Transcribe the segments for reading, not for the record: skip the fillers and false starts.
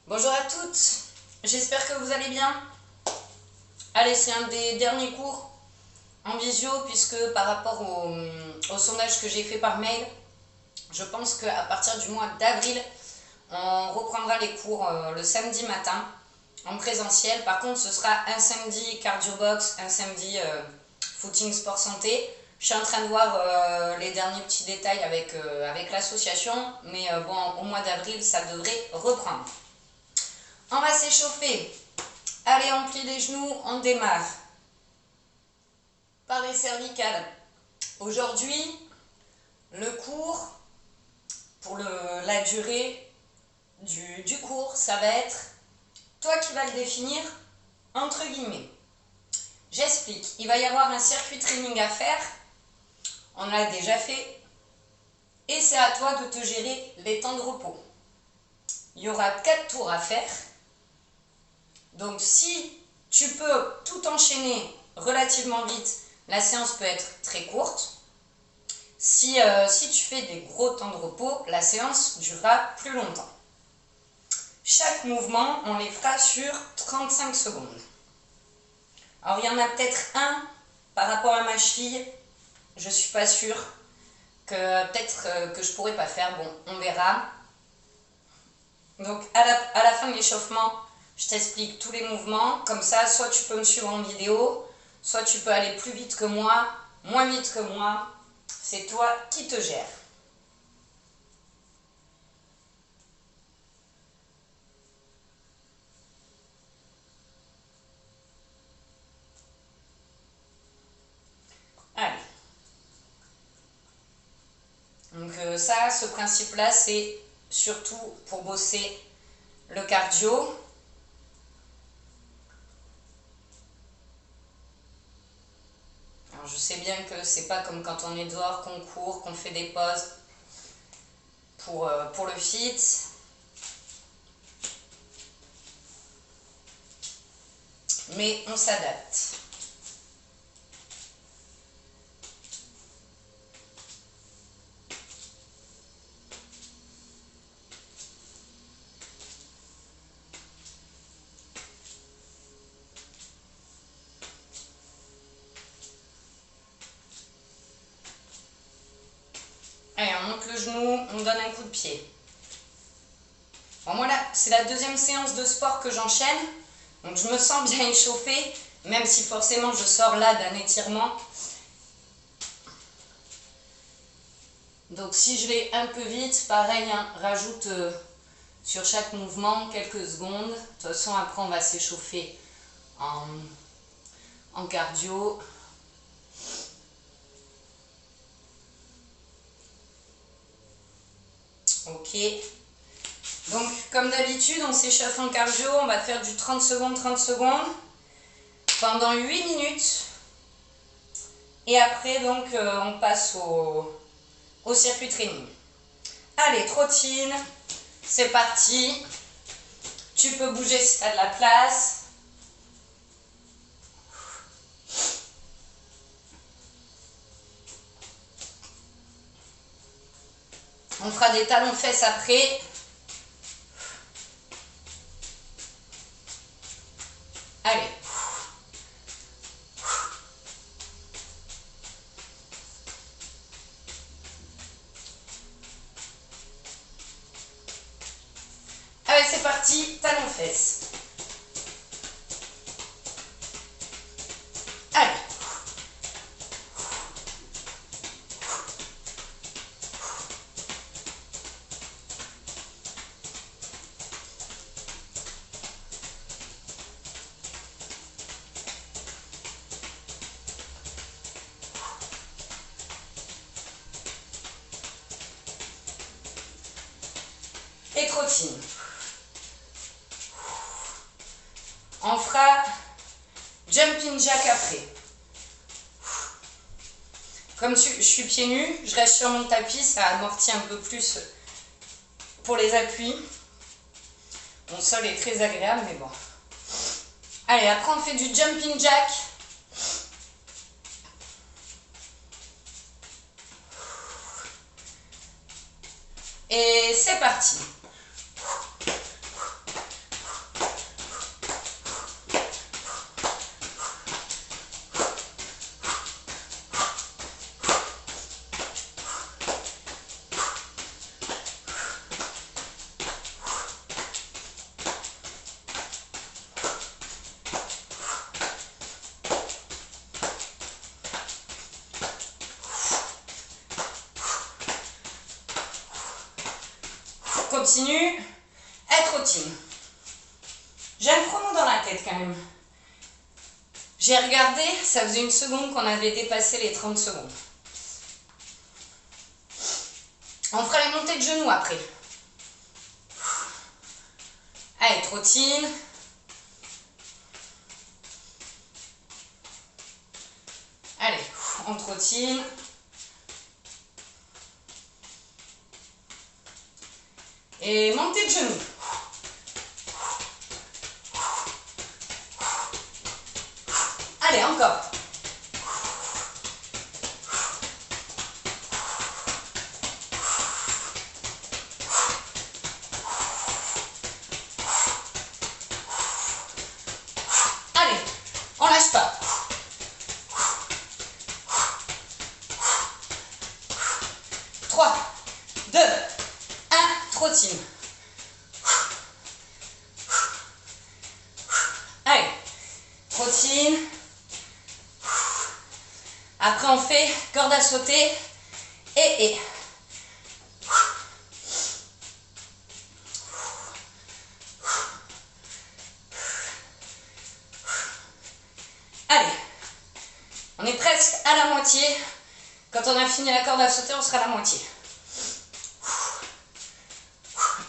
Bonjour à toutes, j'espère que vous allez bien. Allez, c'est un des derniers cours en visio puisque par rapport au sondage que j'ai fait par mail, je pense qu'à partir du mois d'avril, on reprendra les cours le samedi matin en présentiel. Par contre, ce sera un samedi cardio box, un samedi footing sport santé. Je suis en train de voir les derniers petits détails avec l'association, mais bon, au mois d'avril, ça devrait reprendre. On va s'échauffer. Allez, on plie les genoux, on démarre. Par les cervicales. Aujourd'hui, le cours, pour la durée du cours, ça va être toi qui vas le définir entre guillemets. J'explique. Il va y avoir un circuit training à faire. On l'a déjà fait. Et c'est à toi de te gérer les temps de repos. Il y aura 4 tours à faire. Donc si tu peux tout enchaîner relativement vite, la séance peut être très courte. Si tu fais des gros temps de repos, la séance durera plus longtemps. Chaque mouvement, on les fera sur 35 secondes. Alors il y en a peut-être un par rapport à ma cheville, je ne suis pas sûre, que peut-être que je ne pourrais pas faire, bon, on verra. Donc à la fin de l'échauffement, je t'explique tous les mouvements, comme ça, soit tu peux me suivre en vidéo, soit tu peux aller plus vite que moi, moins vite que moi, c'est toi qui te gères. Allez. Donc ça, ce principe-là, c'est surtout pour bosser le cardio. Alors je sais bien que c'est pas comme quand on est dehors, qu'on court, qu'on fait des pauses pour le fit. Mais on s'adapte. Allez, on monte le genou, on donne un coup de pied. Bon, moi là, c'est la deuxième séance de sport que j'enchaîne. Donc je me sens bien échauffée, même si forcément je sors là d'un étirement. Donc si je vais un peu vite, pareil, hein, rajoute sur chaque mouvement quelques secondes. De toute façon, après on va s'échauffer en cardio. Ok. Donc comme d'habitude, on s'échauffe en cardio, on va faire du 30 secondes pendant 8 minutes. Et après, donc, on passe au circuit training. Allez, trottine, c'est parti. Tu peux bouger si tu as de la place. On fera des talons-fesses après. Allez. Allez, c'est parti, talons-fesses. Allez. Et trottine. On fera jumping jack après. Comme je suis pieds nus, je reste sur mon tapis, ça amortit un peu plus pour les appuis. Mon sol est très agréable, mais bon. Allez, après on fait du jumping jack. Et c'est parti. continue. Elle trottine. J'ai un chrono dans la tête quand même. J'ai regardé, ça faisait 1 seconde qu'on avait dépassé les 30 secondes. On fera les montées de genoux après. Allez, trottine. Allez, on trottine. Et montée de genoux. Allez, encore. Allez, on lâche pas. 3, 2, 1, trottine. Allez, trottine. Après, on fait corde à sauter et. Allez, on est presque à la moitié. Quand on a fini la corde à sauter, on sera à la moitié.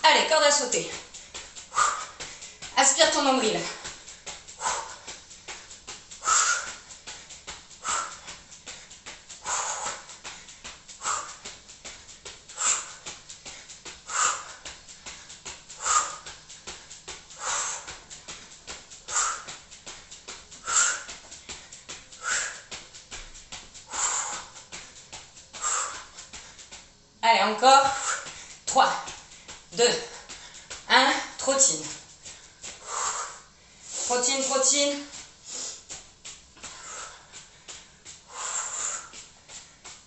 Allez, corde à sauter. Aspire ton nombril. Allez, encore. 3, 2, 1, trottine. Trottine, trottine.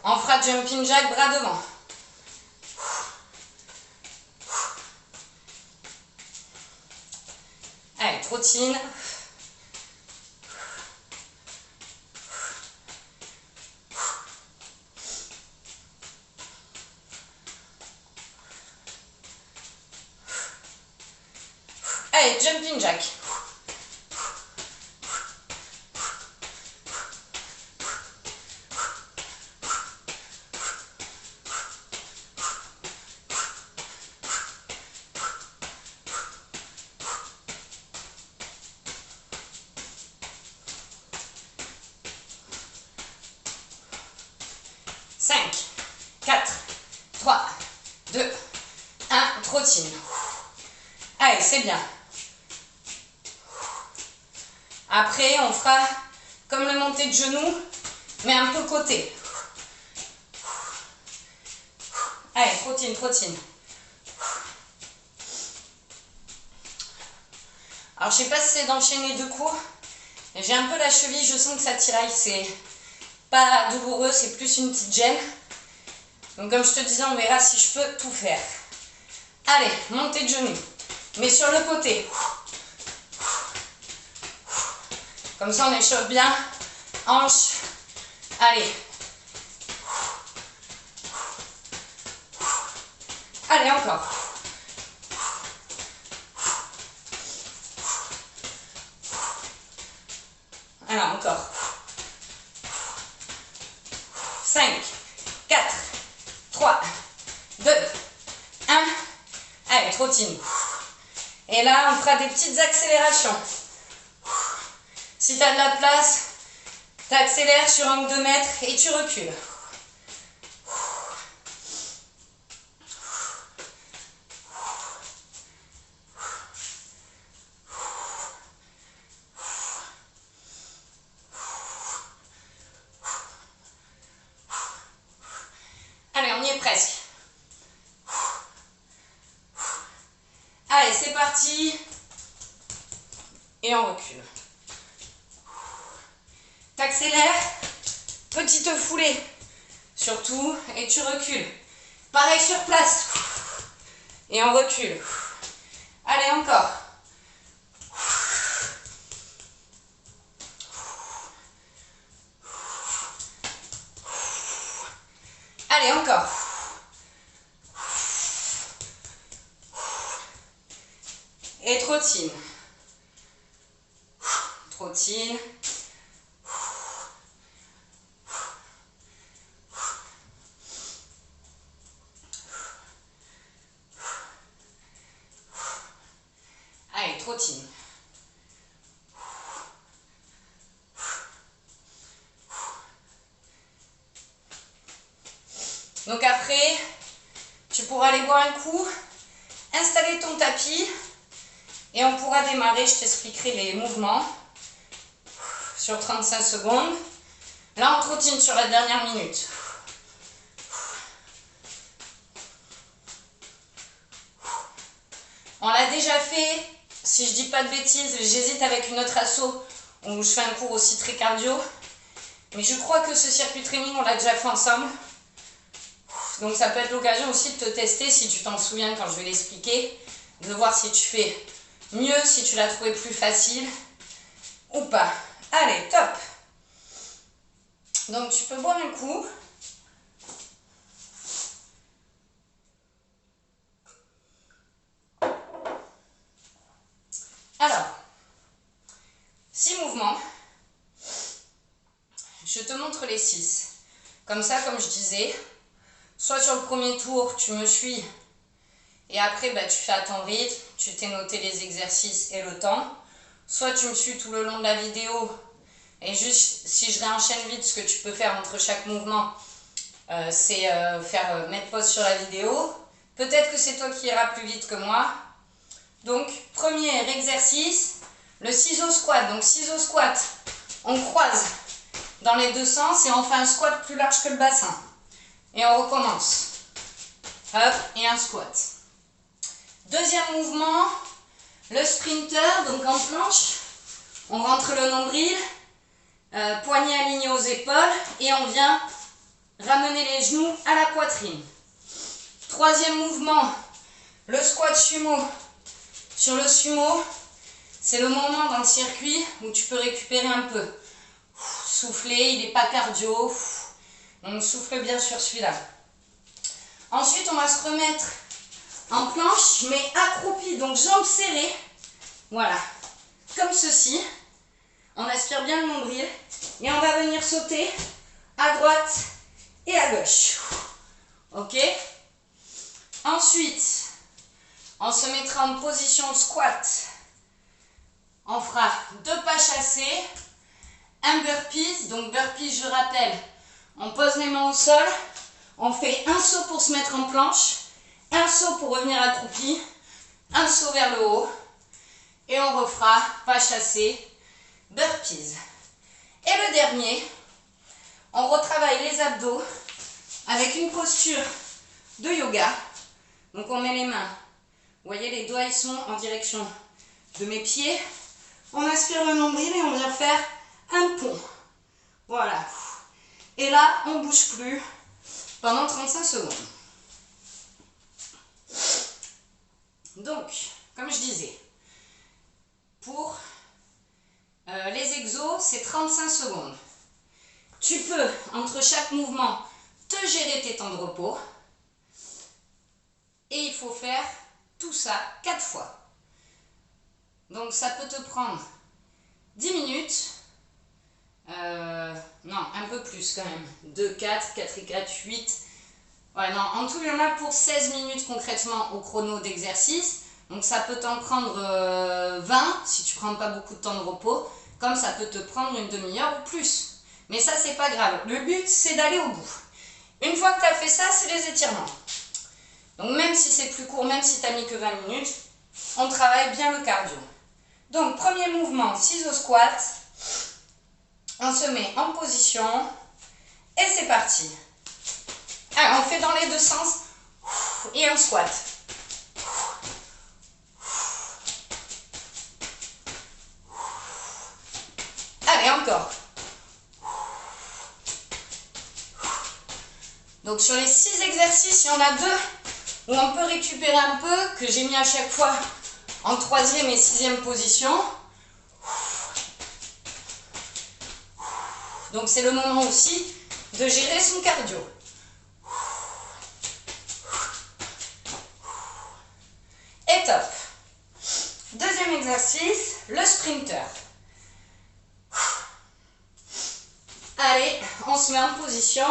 On fera jumping jack, bras devant. Allez, trottine. Allez, jumping jack. Cinq, 4, 3, 2, 1, trottine. Allez, c'est bien. Après, on fera comme le monté de genoux, mais un peu côté. Allez, trottine, trottine. Alors, je sais pas si c'est d'enchaîner 2 coups. J'ai un peu la cheville, je sens que ça tiraille. C'est pas douloureux, c'est plus une petite gêne. Donc, comme je te disais, on verra si je peux tout faire. Allez, montée de genoux. Mais sur le côté. Comme ça, on échauffe bien. Hanche. Allez. Allez, encore. Alors, encore. 5, 4, 3, 2, 1. Allez, trottine. Et là, on fera des petites accélérations. Si tu as de la place, tu accélères sur 1 ou 2 mètres et tu recules. Allez, on y est presque. Allez, c'est parti. Et on recule. T'accélères, petite foulée, surtout, et tu recules. Pareil sur place. Et on recule. Allez, encore. Allez, encore. Et trottine. Trottine. Allez, trottine. Donc après, tu pourras aller boire un coup, installer ton tapis et on pourra démarrer. Je t'expliquerai les mouvements sur 35 secondes. Là, on trottine sur la dernière minute. On l'a déjà fait, si je dis pas de bêtises, j'hésite avec une autre asso où je fais un cours aussi très cardio. Mais je crois que ce circuit training, on l'a déjà fait ensemble. Donc ça peut être l'occasion aussi de te tester, si tu t'en souviens quand je vais l'expliquer, de voir si tu fais mieux, si tu l'as trouvé plus facile ou pas. Allez, top! Donc tu peux boire un coup. Alors, 6 mouvements. Je te montre les 6. Comme ça, comme je disais, soit sur le premier tour, tu me suis et après, tu fais à ton rythme, tu t'es noté les exercices et le temps. Soit tu me suis tout le long de la vidéo et juste, si je réenchaîne vite, ce que tu peux faire entre chaque mouvement, c'est mettre pause sur la vidéo. Peut-être que c'est toi qui iras plus vite que moi. Donc, premier exercice, le ciseau squat. Donc, ciseau squat, on croise dans les deux sens et on fait un squat plus large que le bassin. Et on recommence. Hop, et un squat. Deuxième mouvement, le sprinter, donc en planche. On rentre le nombril, poignets alignés aux épaules et on vient ramener les genoux à la poitrine. Troisième mouvement, le squat sumo. Sur le sumo, c'est le moment dans le circuit où tu peux récupérer un peu. Souffler, il n'est pas cardio. On souffle bien sur celui-là. Ensuite, on va se remettre en planche, mais accroupi, donc jambes serrées. Voilà, comme ceci. On aspire bien le nombril et on va venir sauter à droite et à gauche. Ok? Ensuite, on se mettra en position squat. On fera 2 pas chassés, un burpees. Donc burpees, je rappelle, on pose les mains au sol, on fait un saut pour se mettre en planche, un saut pour revenir accroupi, un saut vers le haut et on refera pas chassé, burpees. Et le dernier, on retravaille les abdos avec une posture de yoga. Donc on met les mains, vous voyez les doigts ils sont en direction de mes pieds. On aspire le nombril et on vient faire un pont. Voilà. Et là, on ne bouge plus pendant 35 secondes. Donc, comme je disais, pour les exos, c'est 35 secondes. Tu peux, entre chaque mouvement, te gérer tes temps de repos. Et il faut faire tout ça 4 fois. Donc ça peut te prendre 10 minutes. Non, un peu plus quand même. 2, 4, 4 et 4, 8. Ouais, non, en tout, il y en a pour 16 minutes concrètement au chrono d'exercice. Donc ça peut t'en prendre 20 si tu ne prends pas beaucoup de temps de repos. Comme ça peut te prendre une demi-heure ou plus. Mais ça, c'est pas grave. Le but, c'est d'aller au bout. Une fois que tu as fait ça, c'est les étirements. Donc même si c'est plus court, même si tu n'as mis que 20 minutes, on travaille bien le cardio. Donc premier mouvement, ciseaux squat. On se met en position et c'est parti. Alors, on fait dans les deux sens et un squat. Allez, encore. Donc sur les 6 exercices, il y en a 2 où on peut récupérer un peu, que j'ai mis à chaque fois en 3e et 6e position. Donc c'est le moment aussi de gérer son cardio. Et top. exercice, le sprinter. Allez, on se met en position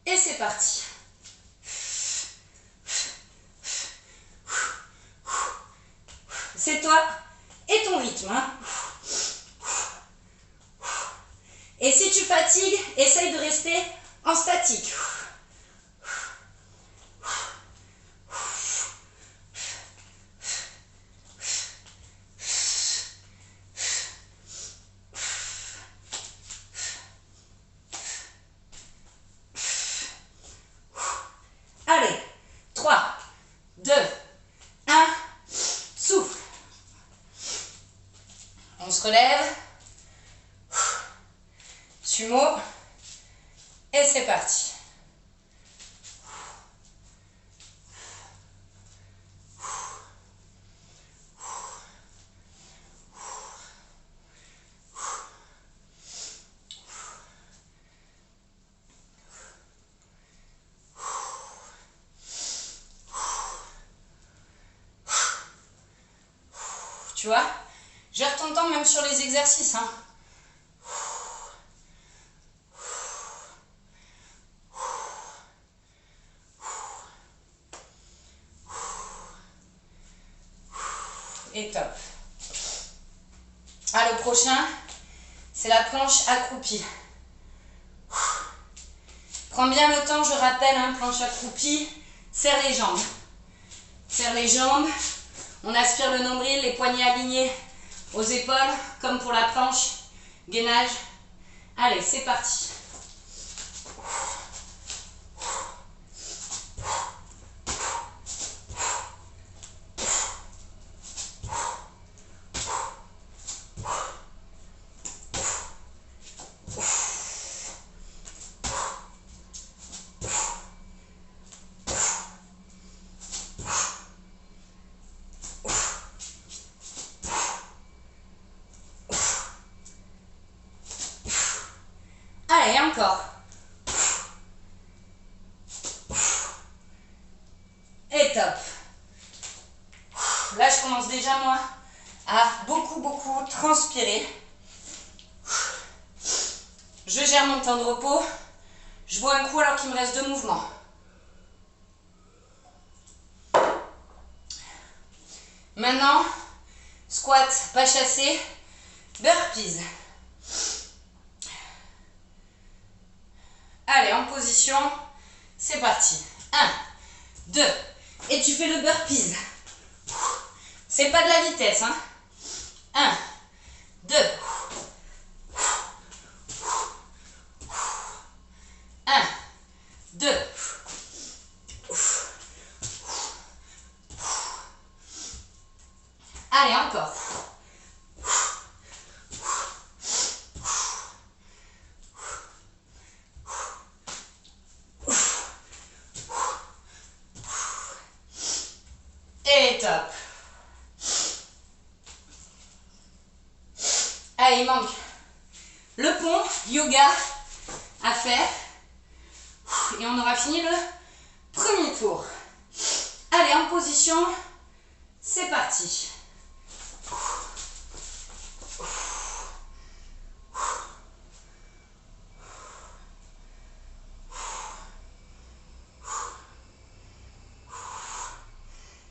et c'est parti. C'est toi et ton rythme. Hein. Et si tu fatigues, essaye de rester en statique. Allez, 3, 2, 1, souffle. On se relève. Sumo. Et c'est parti. Tu vois, gère ton temps même sur les exercices. Hein. Et top. Ah, le prochain, c'est la planche accroupie. Prends bien le temps, je rappelle, hein, planche accroupie, serre les jambes. Serre les jambes, on aspire le nombril, les poignets alignés aux épaules, comme pour la planche, gainage. Allez, c'est parti. Allez, encore. Et top. Là, je commence déjà, moi, à beaucoup transpirer. Je gère mon temps de repos. Je bois un coup alors qu'il me reste 2 mouvements. Maintenant, squat, pas chassé, burpees. Allez, en position, c'est parti. 1, 2, et tu fais le burpees. C'est pas de la vitesse, hein. 1, 2, 1, 2, allez, encore. Et top. Allez, il manque le pont, yoga à faire. Et on aura fini le premier tour. Allez, en position, c'est parti.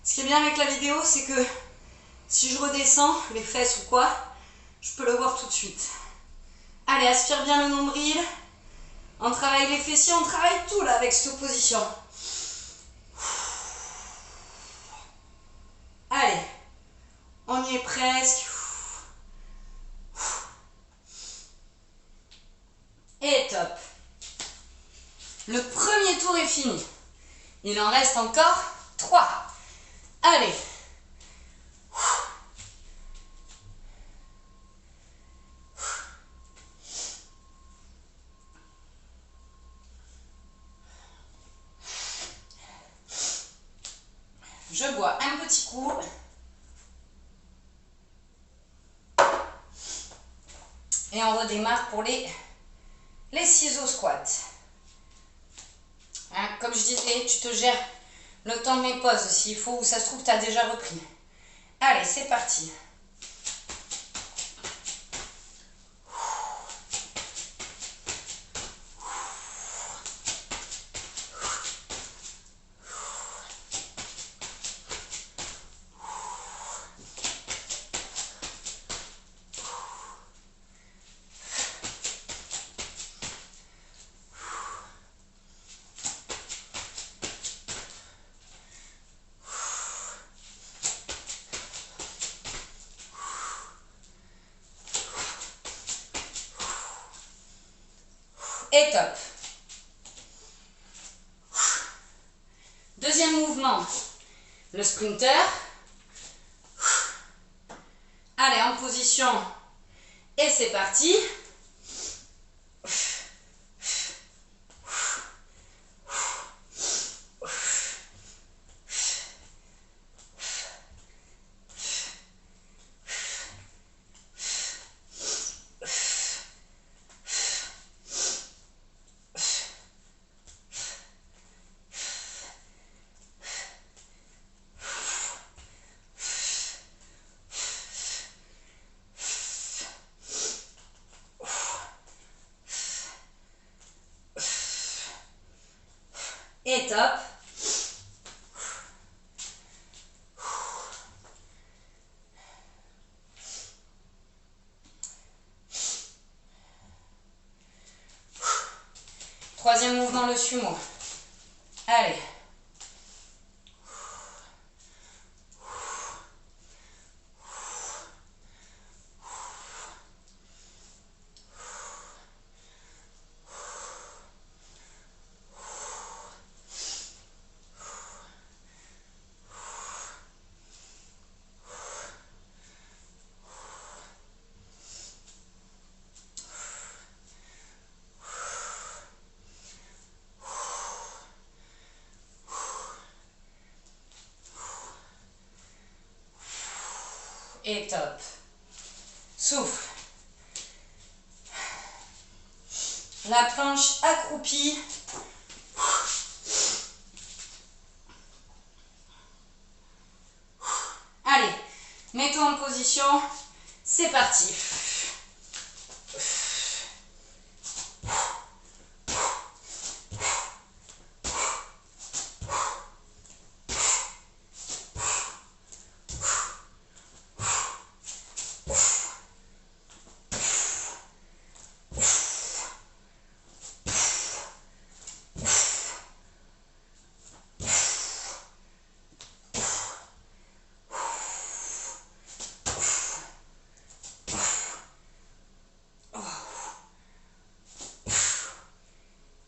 Ce qui est bien avec la vidéo, c'est que si je redescends les fesses ou quoi, je peux le voir tout de suite. Allez, aspire bien le nombril. On travaille les fessiers, on travaille tout là avec cette position. Allez, on y est presque. Et top. Le premier tour est fini. Il en reste encore 3. Allez. Je bois un petit coup. Et on redémarre pour les ciseaux squats. Hein, comme je disais, tu te gères le temps de mes pauses s'il faut, ou ça se trouve, tu as déjà repris. Allez, c'est parti. Et top. Deuxième mouvement, le sprinter. Allez, en position. Et c'est parti. Et top. Troisième mouvement, le sumo. Allez. Et top. Souffle. La planche accroupie. Allez, mets-toi en position. C'est parti.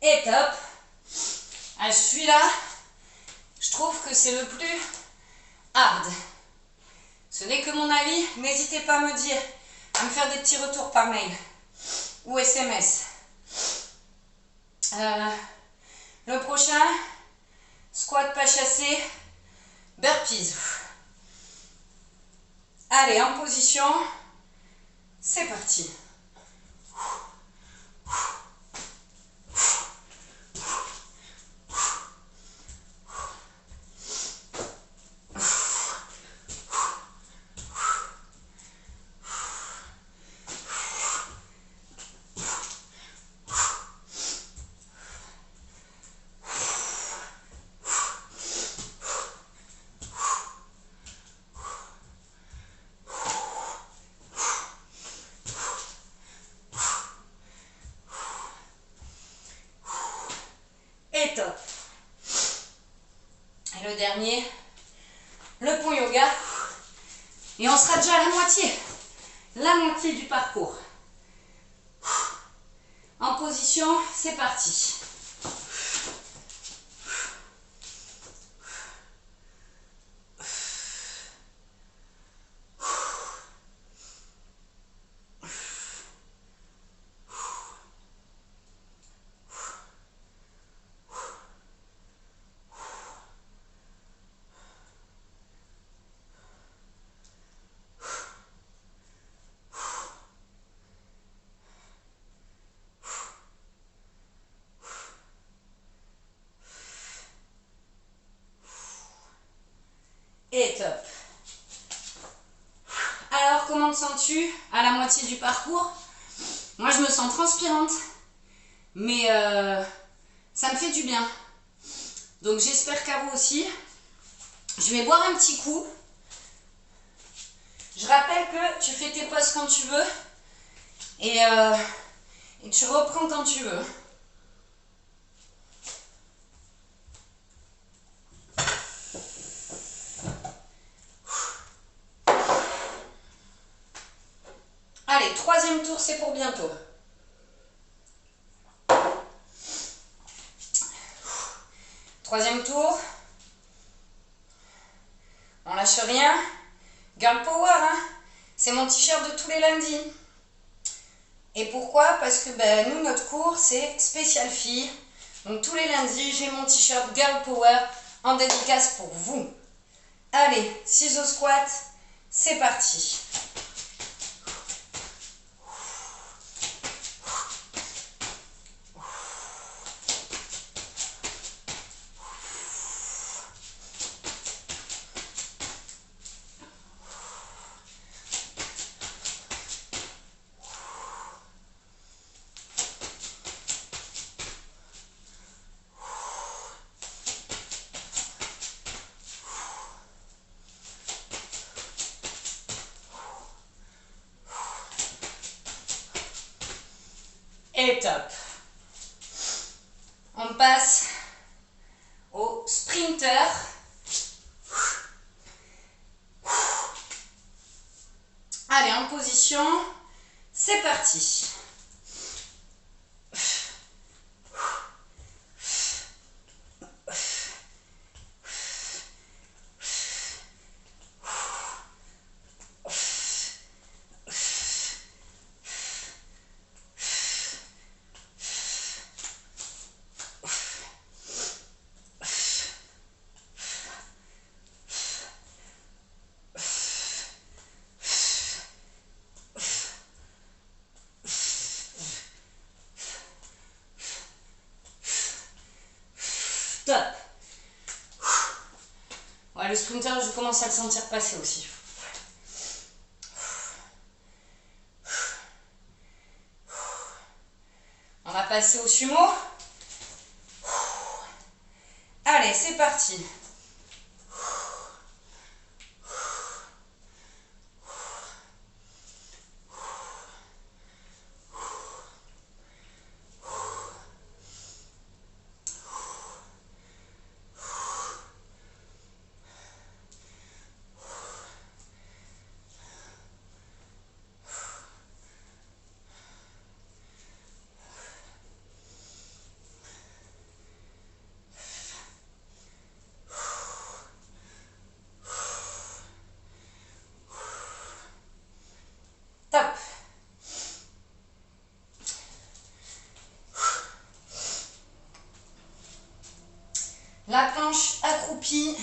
Et top. Ah, celui-là, je trouve que c'est le plus hard. Ce n'est que mon avis. N'hésitez pas à me dire, à me faire des petits retours par mail ou SMS. Le prochain, squat pas chassé, burpees. Allez, en position, c'est parti. Et top. Et le dernier, le pont yoga. Et on sera déjà à la moitié du parcours. En position, c'est parti. comment te sens-tu à la moitié du parcours? Moi, je me sens transpirante, mais ça me fait du bien. Donc, j'espère qu'à vous aussi. Je vais boire un petit coup. Je rappelle que tu fais tes pauses quand tu veux et tu reprends quand tu veux. Allez, troisième tour, c'est pour bientôt. Troisième tour. On lâche rien. Girl power, hein. C'est mon t-shirt de tous les lundis. Et pourquoi? Parce que nous, notre cours, c'est spécial filles. Donc tous les lundis, j'ai mon t-shirt Girl Power en dédicace pour vous. Allez, ciseaux squat, c'est parti. Et top. On passe au sprinter. Allez, en position, c'est parti. Top. Ouais, le sprinter, je commence à le sentir passer aussi. On va passer au sumo. Allez, c'est parti. Top. La planche accroupie.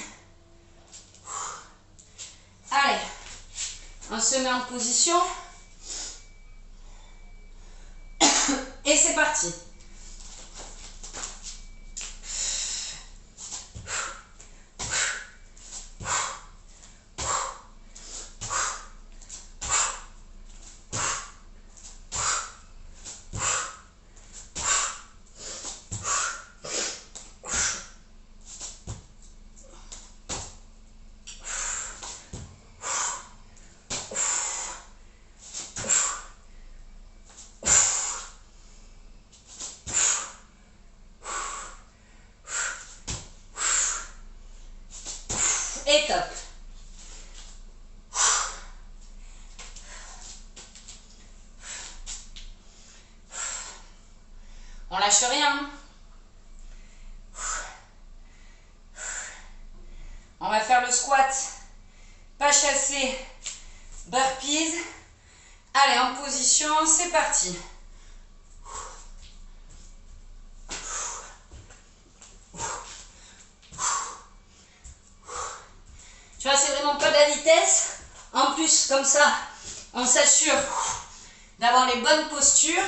Allez, on se met en position. Et c'est parti. Et top. On lâche rien. On va faire le squat, pas chassé, burpees. Allez, en position, c'est parti. Tu vois, c'est vraiment pas de la vitesse. En plus, comme ça, on s'assure d'avoir les bonnes postures.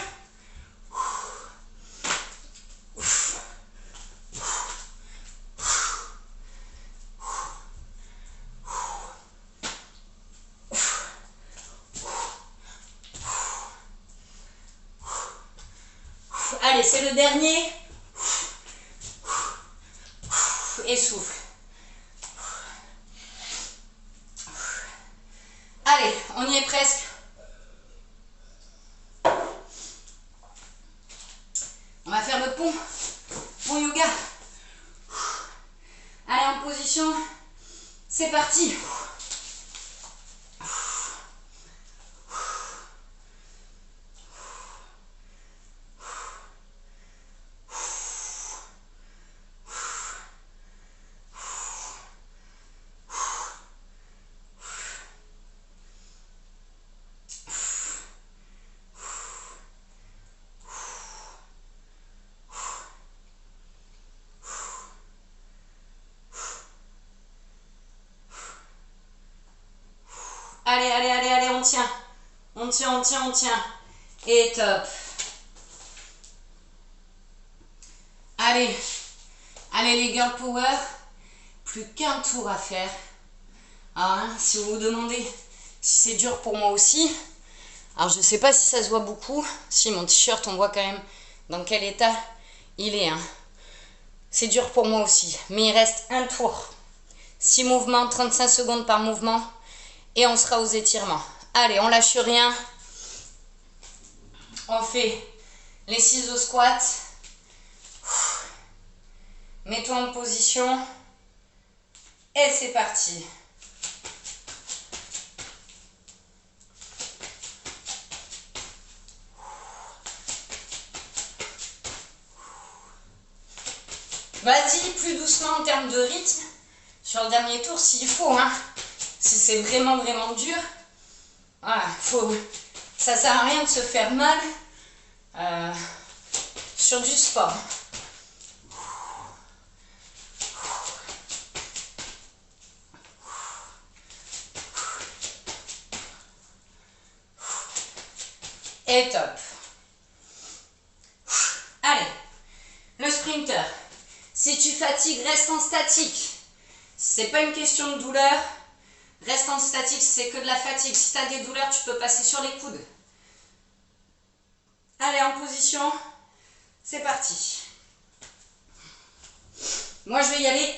Allez, c'est le dernier. Et souffle. Allez, on y est presque. On va faire le pont yoga. Allez, en position. C'est parti. Allez, allez, allez, allez, on tient. On tient, on tient, on tient. Et top. Allez. Allez les girl power. Plus qu'un tour à faire. Alors, hein, si vous vous demandez si c'est dur pour moi aussi. Alors, je ne sais pas si ça se voit beaucoup. Si, mon t-shirt, on voit quand même dans quel état il est. Hein. C'est dur pour moi aussi. Mais il reste un tour. 6 mouvements, 35 secondes par mouvement. Et on sera aux étirements. Allez, on lâche rien. On fait les ciseaux squats. Mets-toi en position. Et c'est parti. Vas-y, plus doucement en termes de rythme. Sur le dernier tour, s'il faut. Hein. Si c'est vraiment, vraiment dur. Voilà, ça sert à rien de se faire mal sur du sport. Et top. Allez, le sprinter. Si tu fatigues, reste en statique. C'est pas une question de douleur. Reste en statique, c'est que de la fatigue. Si tu as des douleurs, tu peux passer sur les coudes. Allez, en position. C'est parti. Moi, je vais y aller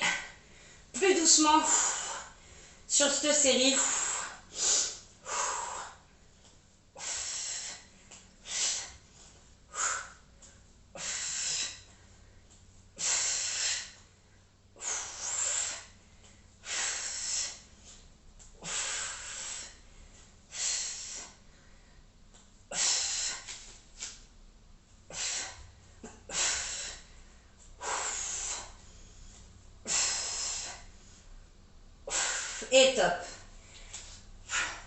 plus doucement sur cette série. Et top.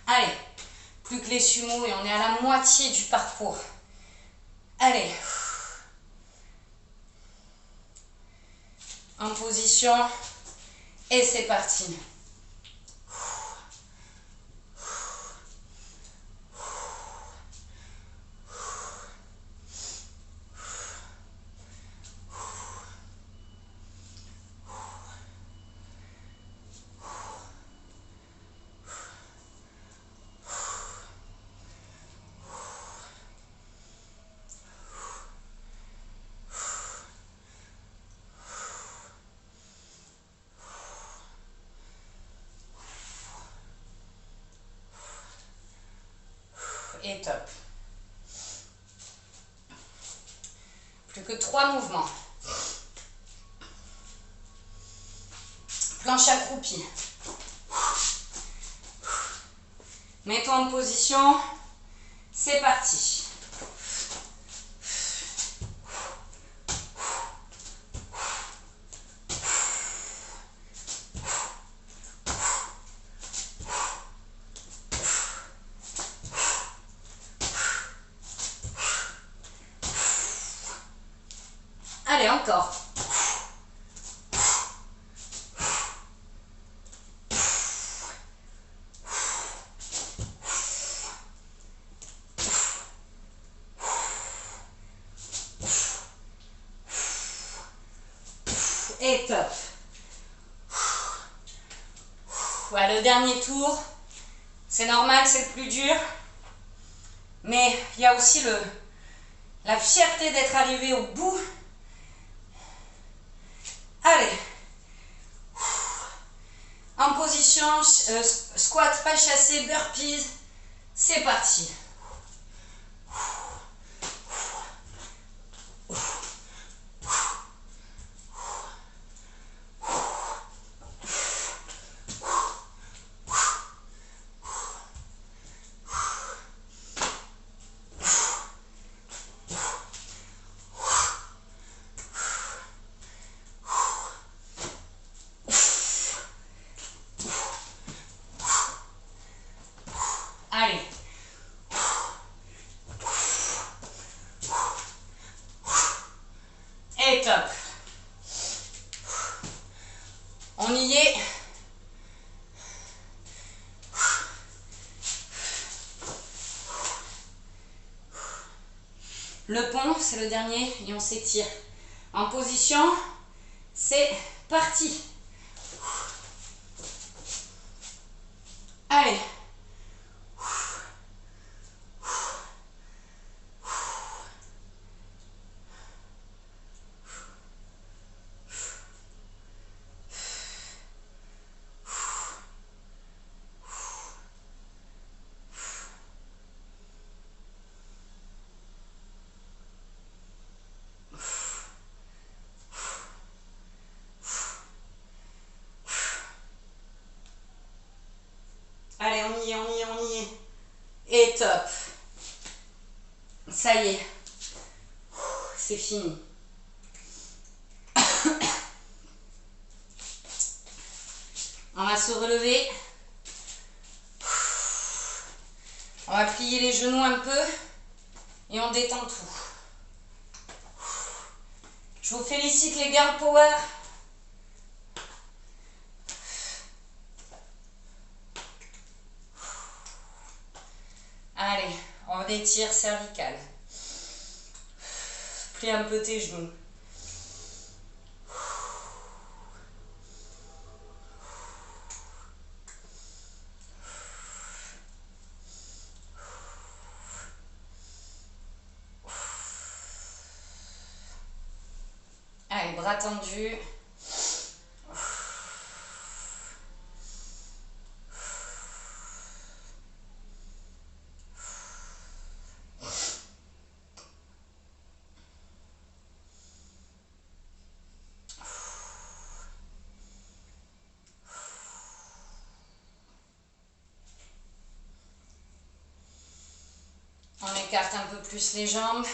Allez, plus que les sumo et on est à la moitié du parcours. Allez. En position. Et c'est parti. Et top. Plus que 3 mouvements. Planche accroupie. Mets-toi en position. C'est parti. Allez, encore. Et top. Ouais, le dernier tour, c'est normal, c'est le plus dur. Mais il y a aussi La fierté d'être arrivé au bout. Allez. En position squat, pas chassé, burpees. C'est parti. Allez. Et top. On y est. Le pont, c'est le dernier et on s'étire. En position, c'est parti. Allez. Allez, on y est, on y est, on y est. Et top. Ça y est. C'est fini. On va se relever. On va plier les genoux un peu. Et on détend tout. Je vous félicite les girl power. Allez, on étire cervical. Plie un peu tes genoux. Allez, bras tendus. On écarte un peu plus les jambes.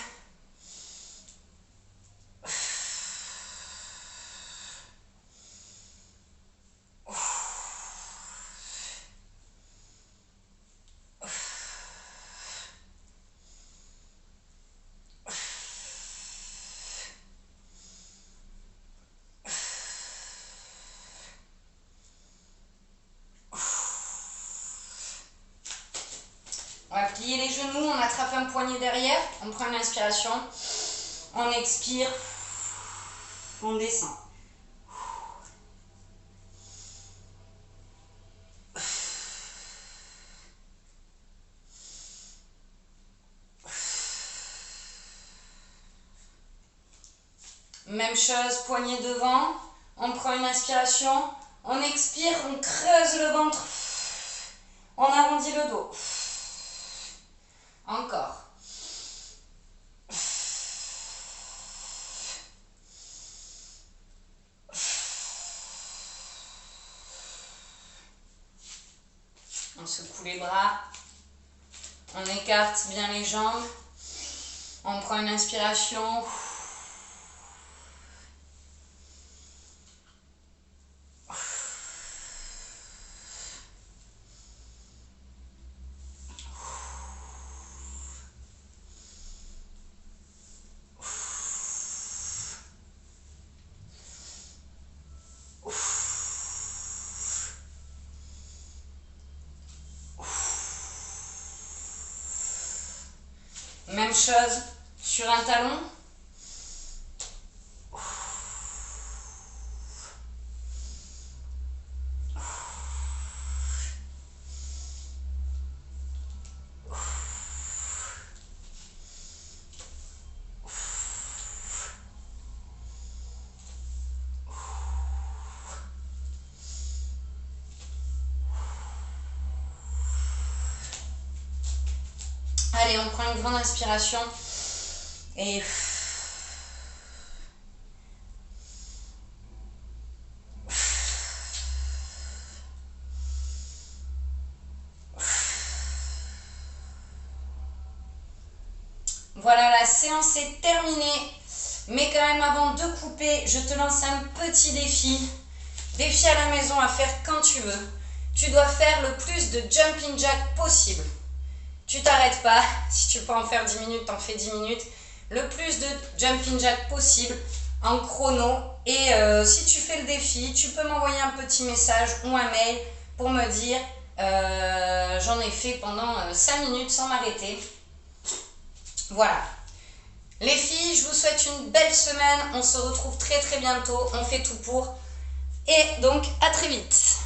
On va plier les genoux, on attrape un poignet derrière, on prend une inspiration, on expire, on descend. Même chose, poignet devant, on prend une inspiration, on expire, on creuse le ventre, on arrondit le dos. Encore. On secoue les bras, on écarte bien les jambes, on prend une inspiration. Même chose sur un talon. Allez, on prend une grande inspiration. Et... Voilà, la séance est terminée. Mais quand même, avant de couper, je te lance un petit défi. Défi à la maison à faire quand tu veux. Tu dois faire le plus de jumping jack possible. Tu t'arrêtes pas. Si tu peux en faire 10 minutes, t'en fais 10 minutes. Le plus de jumping jack possible en chrono. Et si tu fais le défi, tu peux m'envoyer un petit message ou un mail pour me dire j'en ai fait pendant 5 minutes sans m'arrêter. Voilà. Les filles, je vous souhaite une belle semaine. On se retrouve très très bientôt. On fait tout pour. Et donc, à très vite.